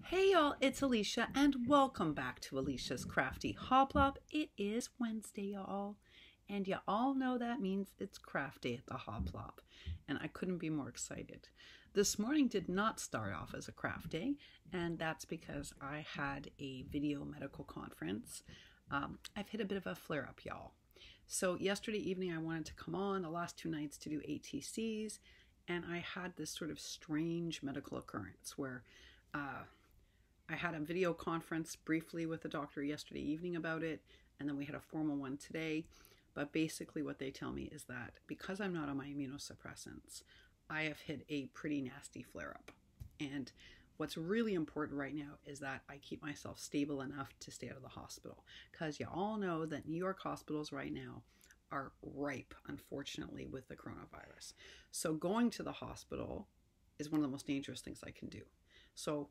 Hey y'all, it's Alicia and welcome back to Alicia's Crafty Hoplop. It is Wednesday, y'all, and you all know that means it's craft day at the Hoplop, and I couldn't be more excited. This morning did not start off as a craft day, and that's because I had a video medical conference. I've hit a bit of a flare-up, y'all. So yesterday evening I wanted to come on the last 2 nights to do ATCs, and I had this sort of strange medical occurrence where I had a video conference briefly with the doctor yesterday evening about it, and then we had a formal one today. But basically what they tell me is that because I'm not on my immunosuppressants, I have hit a pretty nasty flare-up. And what's really important right now is that I keep myself stable enough to stay out of the hospital. Because you all know that New York hospitals right now are ripe, unfortunately, with the coronavirus. So going to the hospital is one of the most dangerous things I can do. So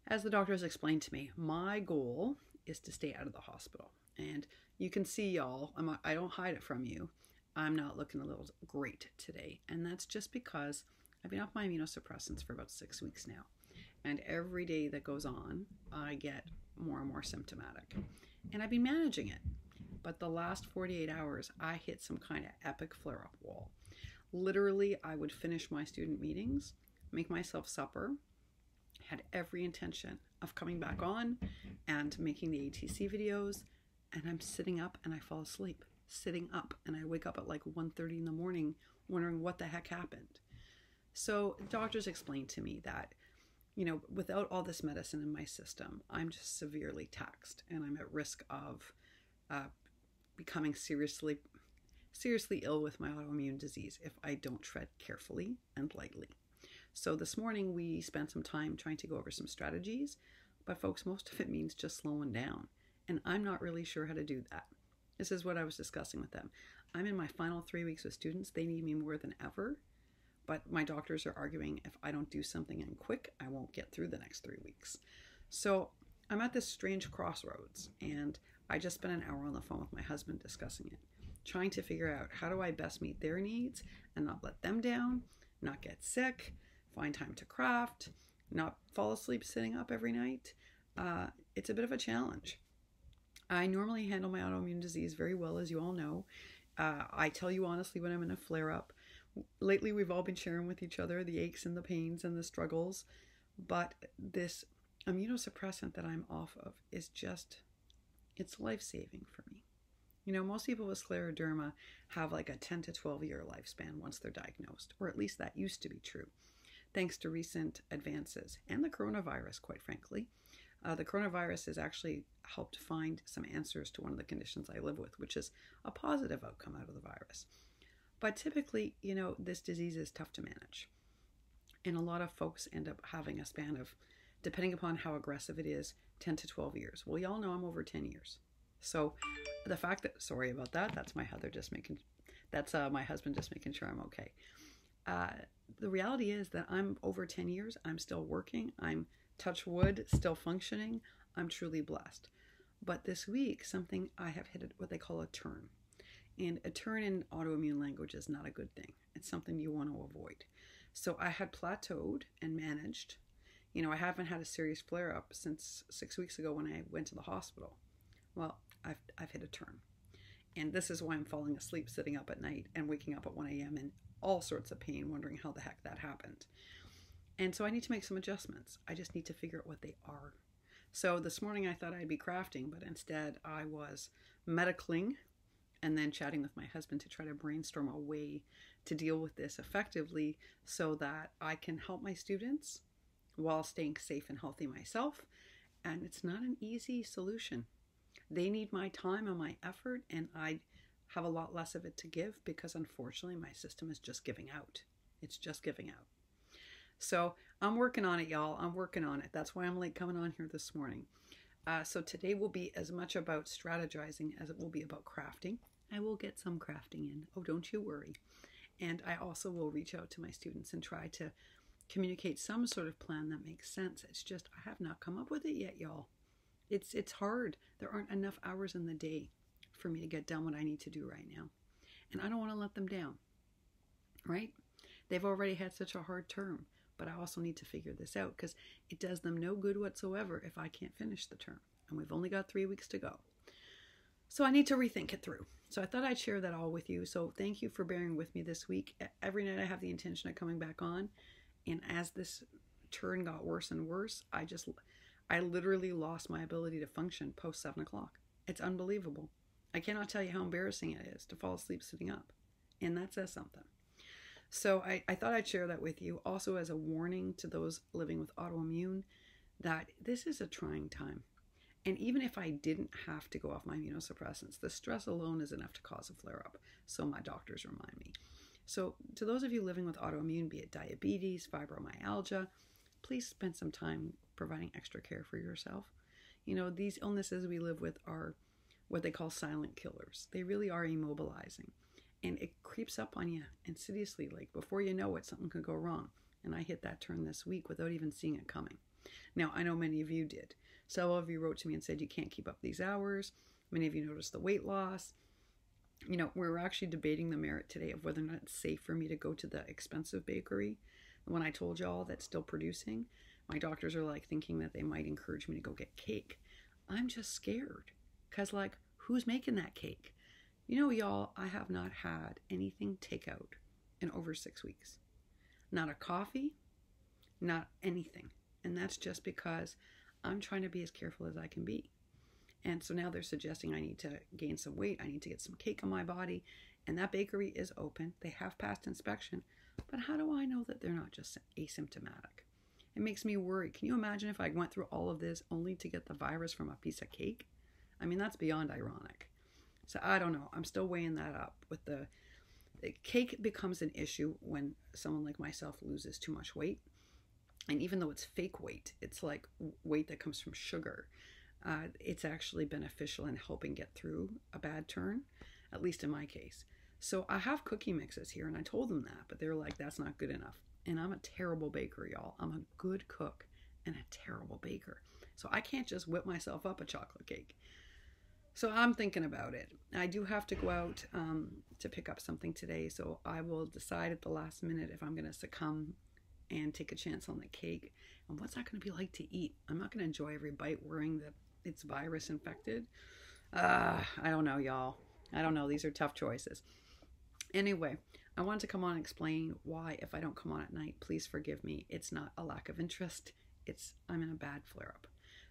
as the doctor has explained to me, my goal is to stay out of the hospital. And you can see, y'all, I don't hide it from you. I'm not looking a little great today. And that's just because I've been off my immunosuppressants for about 6 weeks now. And every day that goes on, I get more and more symptomatic. And I've been managing it. But the last 48 hours, I hit some kind of epic flare-up wall. Literally, I would finish my student meetings, make myself supper, had every intention of coming back on and making the ATC videos, and I'm sitting up and I fall asleep. Sitting up, and I wake up at like 1:30 in the morning wondering what the heck happened. So doctors explained to me that, without all this medicine in my system, I'm just severely taxed and I'm at risk of becoming seriously ill with my autoimmune disease if I don't tread carefully and lightly. So this morning we spent some time trying to go over some strategies, but folks, most of it means just slowing down. And I'm not really sure how to do that. This is what I was discussing with them. I'm in my final 3 weeks with students. They need me more than ever, but my doctors are arguing if I don't do something in quick, I won't get through the next 3 weeks. So I'm at this strange crossroads, and I just spent an hour on the phone with my husband discussing it, trying to figure out how do I best meet their needs and not let them down, not get sick, find time to craft, not fall asleep sitting up every night. It's a bit of a challenge. I normally handle my autoimmune disease very well, as you all know. I tell you honestly when I'm in a flare-up. Lately, we've all been sharing with each other the aches and the pains and the struggles, but this immunosuppressant that I'm off of is it's life-saving for me. Most people with scleroderma have like a 10 to 12 year lifespan once they're diagnosed, or at least that used to be true. Thanks to recent advances and the coronavirus, quite frankly. The coronavirus has actually helped find some answers to one of the conditions I live with, which is a positive outcome out of the virus. But typically, this disease is tough to manage. And a lot of folks end up having a span of, depending upon how aggressive it is, 10 to 12 years. Well, y'all know I'm over 10 years. So the fact that, sorry about that, that's my husband just making sure I'm okay. The reality is that I'm over 10 years. I'm still working. I'm, touch wood, still functioning. I'm truly blessed. But this week, I have hit what they call a turn. And a turn in autoimmune language is not a good thing. It's something you want to avoid. So I had plateaued and managed. I haven't had a serious flare-up since 6 weeks ago when I went to the hospital. Well, I've hit a turn. And this is why I'm falling asleep sitting up at night and waking up at 1 a.m. in all sorts of pain, wondering how the heck that happened. And so I need to make some adjustments. I just need to figure out what they are. So this morning I thought I'd be crafting, but instead I was medicaling and then chatting with my husband to try to brainstorm a way to deal with this effectively so that I can help my students while staying safe and healthy myself. And it's not an easy solution. They need my time and my effort, and I have a lot less of it to give because unfortunately my system is just giving out. It's just giving out. So I'm working on it, y'all. I'm working on it. That's why I'm late coming on here this morning. So today will be as much about strategizing as it will be about crafting. I will get some crafting in. Oh, don't you worry. And I also will reach out to my students and try to communicate some sort of plan that makes sense. It's just I have not come up with it yet, y'all. It's hard. There aren't enough hours in the day for me to get done what I need to do right now. And I don't want to let them down, right? They've already had such a hard term. but I also need to figure this out because it does them no good whatsoever if I can't finish the term. And we've only got 3 weeks to go. So I need to rethink it through. So I thought I'd share that all with you. So thank you for bearing with me this week. Every night I have the intention of coming back on. And as this turn got worse and worse, I literally lost my ability to function post 7 o'clock. It's unbelievable. I cannot tell you how embarrassing it is to fall asleep sitting up. And that says something. So I thought I'd share that with you. Also as a warning to those living with autoimmune that this is a trying time. And even if I didn't have to go off my immunosuppressants, the stress alone is enough to cause a flare-up. So my doctors remind me. So to those of you living with autoimmune, be it diabetes, fibromyalgia, please spend some time providing extra care for yourself. These illnesses we live with are what they call silent killers. They really are immobilizing. And it creeps up on you insidiously, like before you know it, something could go wrong. And I hit that turn this week without even seeing it coming. Now, I know many of you did. Several of you wrote to me and said you can't keep up these hours. Many of you noticed the weight loss. We were actually debating the merit today of whether or not it's safe for me to go to the expensive bakery. When I told y'all that's still producing, my doctors are like thinking that they might encourage me to go get cake. I'm just scared because who's making that cake? Y'all, I have not had anything takeout in over 6 weeks. Not a coffee, not anything. And that's just because I'm trying to be as careful as I can be. And so now they're suggesting I need to gain some weight. I need to get some cake on my body. And that bakery is open. They have passed inspection. But how do I know that they're not just asymptomatic? It makes me worry. Can you imagine if I went through all of this only to get the virus from a piece of cake? I mean, that's beyond ironic. So I don't know. I'm still weighing that up. With the cake becomes an issue when someone like myself loses too much weight. And even though it's fake weight, it's like weight that comes from sugar. It's actually beneficial in helping get through a bad turn, at least in my case. So I have cookie mixes here, and I told them that, but they're like, that's not good enough. And I'm a terrible baker, y'all. I'm a good cook and a terrible baker. So I can't just whip myself up a chocolate cake. So I'm thinking about it. I do have to go out to pick up something today, so I will decide at the last minute if I'm going to succumb and take a chance on the cake. And what's that going to be like to eat? I'm not going to enjoy every bite worrying that it's virus infected. I don't know, y'all. I don't know. These are tough choices. Anyway, I wanted to come on and explain why if I don't come on at night, please forgive me. It's not a lack of interest. I'm in a bad flare-up.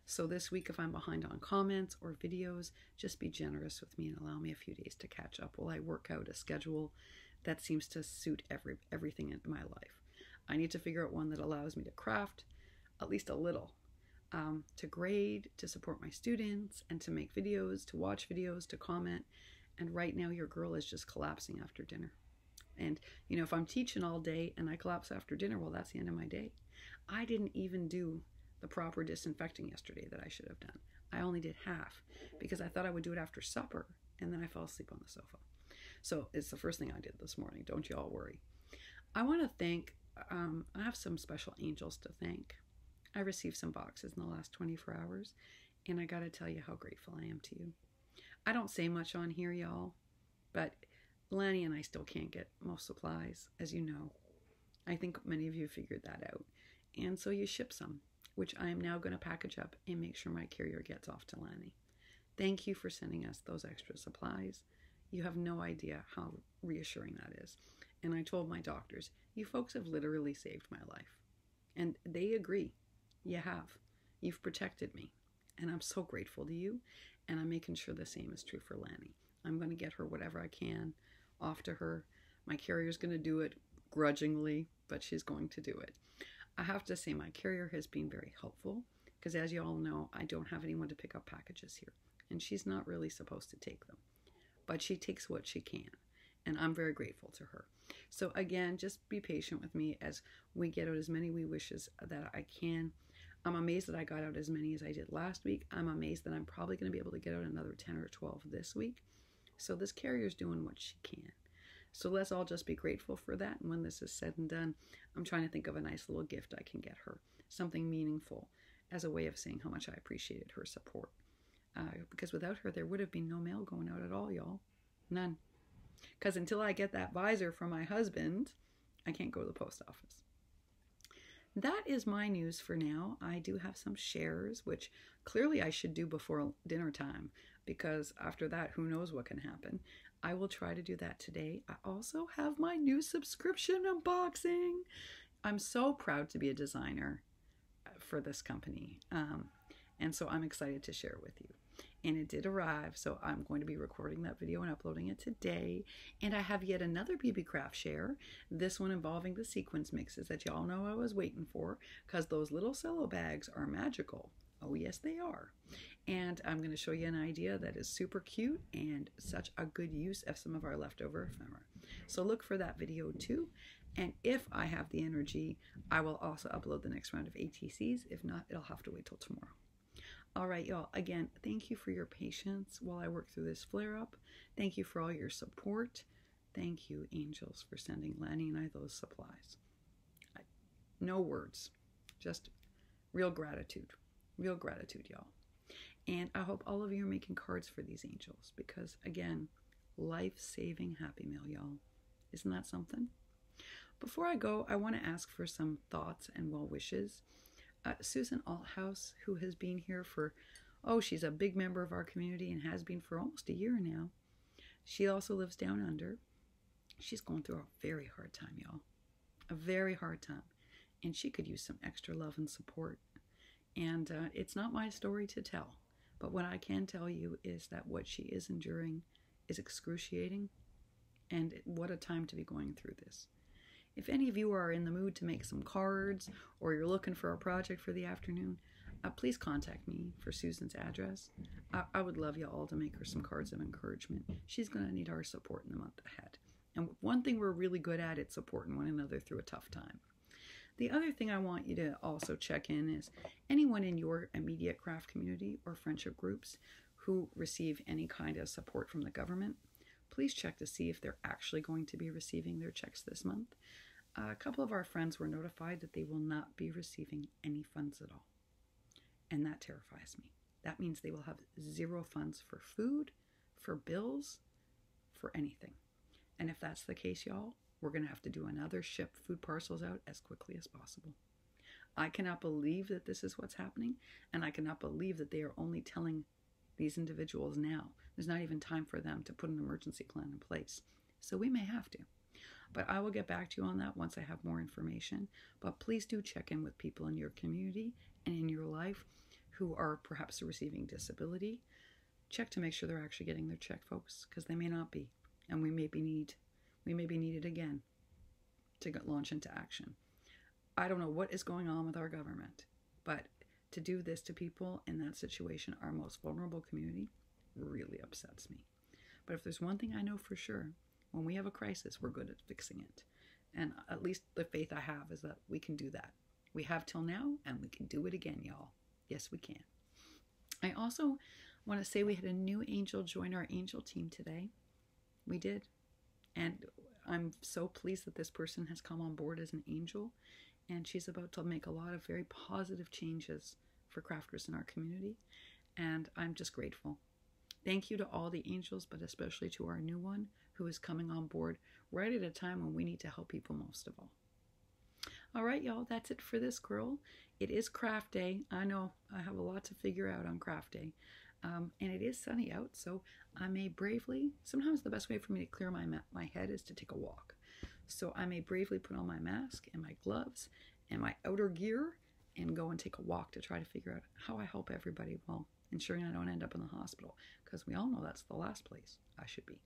So this week, if I'm behind on comments or videos, just be generous with me and allow me a few days to catch up while I work out a schedule that seems to suit everything in my life. I need to figure out one that allows me to craft at least a little, to grade, to support my students, and to make videos, to watch videos, to comment. And right now, your girl is just collapsing after dinner. And, if I'm teaching all day and I collapse after dinner, well, that's the end of my day. I didn't even do the proper disinfecting yesterday that I should have done. I only did half because I thought I would do it after supper, and then I fell asleep on the sofa. So it's the first thing I did this morning. Don't you all worry. I want to thank, I have some special angels to thank. I received some boxes in the last 24 hours, and I got to tell you how grateful I am to you. I don't say much on here, y'all, but Lanny and I still can't get most supplies, as you know. I think many of you figured that out. And so you ship some, which I am now going to package up and make sure my carrier gets off to Lanny. Thank you for sending us those extra supplies. You have no idea how reassuring that is. And I told my doctors, you folks have literally saved my life. And they agree. You have. You've protected me. And I'm so grateful to you. And I'm making sure the same is true for Lanny. I'm going to get her whatever I can off to her. My carrier's going to do it grudgingly, but she's going to do it. I have to say my carrier has been very helpful because, as you all know, I don't have anyone to pick up packages here. And she's not really supposed to take them. But she takes what she can. And I'm very grateful to her. So again, just be patient with me as we get out as many wee wishes that I can. I'm amazed that I got out as many as I did last week. I'm amazed that I'm probably going to be able to get out another 10 or 12 this week. So this carrier's doing what she can. So let's all just be grateful for that. And when this is said and done, I'm trying to think of a nice little gift I can get her. Something meaningful as a way of saying how much I appreciated her support. Because without her, there would have been no mail going out at all, y'all. None. Because until I get that visor from my husband, I can't go to the post office. that is my news for now. I do have some shares, which clearly I should do before dinner time, because after that, who knows what can happen. I will try to do that today. I also have my new subscription unboxing. I'm so proud to be a designer for this company. And so I'm excited to share with you. And it did arrive, so I'm going to be recording that video and uploading it today. And I have yet another BB Craft share, this one involving the sequence mixes that y'all know I was waiting for, because those little cello bags are magical. Oh yes, they are. And I'm going to show you an idea that is super cute and such a good use of some of our leftover ephemera. So look for that video too. And if I have the energy, I will also upload the next round of ATCs. If not, it'll have to wait till tomorrow. All right, y'all. Again, thank you for your patience while I work through this flare-up. Thank you for all your support. Thank you, angels, for sending Lanny and I those supplies. No words, just real gratitude. Real gratitude, y'all. And I hope all of you are making cards for these angels because, again, life-saving Happy Mail, y'all. Isn't that something? Before I go, I want to ask for some thoughts and well wishes. Susan Althaus, who has been here for, she's a big member of our community and has been for almost a year now. She also lives down under. She's going through a very hard time, y'all. A very hard time. And she could use some extra love and support. And it's not my story to tell. But what I can tell you is that what she is enduring is excruciating. And what a time to be going through this. If any of you are in the mood to make some cards or you're looking for a project for the afternoon, please contact me for Susan's address. I would love you all to make her some cards of encouragement. She's going to need our support in the month ahead. And one thing we're really good at is supporting one another through a tough time. The other thing I want you to also check in is anyone in your immediate craft community or friendship groups who receive any kind of support from the government, please check to see if they're actually going to be receiving their checks this month. A couple of our friends were notified that they will not be receiving any funds at all. And that terrifies me. That means they will have zero funds for food, for bills, for anything. And if that's the case, y'all, we're going to have to do another ship food parcels out as quickly as possible. I cannot believe that this is what's happening, and I cannot believe that they are only telling these individuals now. There's not even time for them to put an emergency plan in place. So we may have to. But I will get back to you on that once I have more information. But please do check in with people in your community and in your life who are perhaps receiving disability. Check to make sure they're actually getting their check, folks, because they may not be. And we may be needed again to launch into action. I don't know what is going on with our government, but to do this to people in that situation, our most vulnerable community, really upsets me. But if there's one thing I know for sure, when we have a crisis, we're good at fixing it. And at least the faith I have is that we can do that. We have till now, and we can do it again, y'all. Yes, we can. I also want to say we had a new angel join our angel team today. We did. And I'm so pleased that this person has come on board as an angel. And she's about to make a lot of very positive changes for crafters in our community. And I'm just grateful. Thank you to all the angels, but especially to our new one who is coming on board right at a time when we need to help people most of all. All right, y'all, that's it for this girl. It is craft day. I know I have a lot to figure out on craft day. And it is sunny out, so I may bravely, sometimes the best way for me to clear my head is to take a walk. So I may bravely put on my mask and my gloves and my outer gear and go and take a walk to try to figure out how I help everybody while ensuring I don't end up in the hospital, because we all know that's the last place I should be.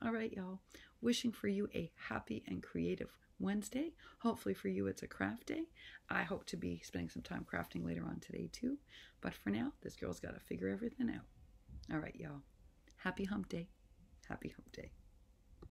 All right, y'all. Wishing for you a happy and creative Wednesday. Hopefully for you it's a craft day. I hope to be spending some time crafting later on today too. But for now, this girl's got to figure everything out. All right, y'all. Happy hump day. Happy hump day.